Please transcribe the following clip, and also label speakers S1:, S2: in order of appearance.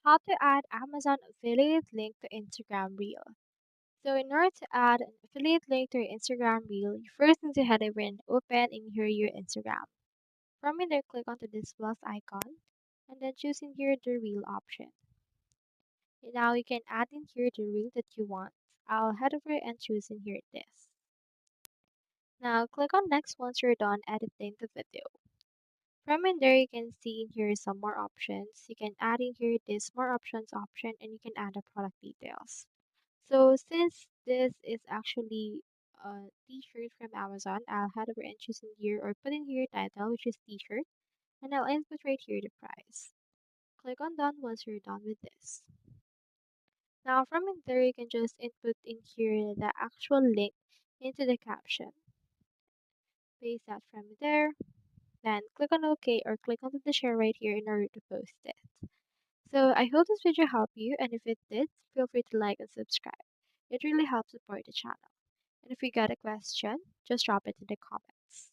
S1: How to add Amazon affiliate link to Instagram Reel. So in order to add an affiliate link to your Instagram Reel, you first need to head over and open in here your Instagram. From in there, click onto this plus icon and then choose in here the Reel option. And now you can add in here the reel that you want. I'll head over and choose in here this. Now click on next once you're done editing the video. From in there, you can see in here some more options. You can add in here this more options option and you can add the product details. So since this is actually a t-shirt from Amazon, I'll head over and choose in here or put in here title, which is t-shirt, and I'll input right here the price. Click on done once you're done with this. Now from in there, you can just input in here the actual link into the caption. Paste that from there, then click on OK or click on the share right here in order to post it. So I hope this video helped you, and if it did, feel free to like and subscribe. It really helps support the channel. And if you got a question, just drop it in the comments.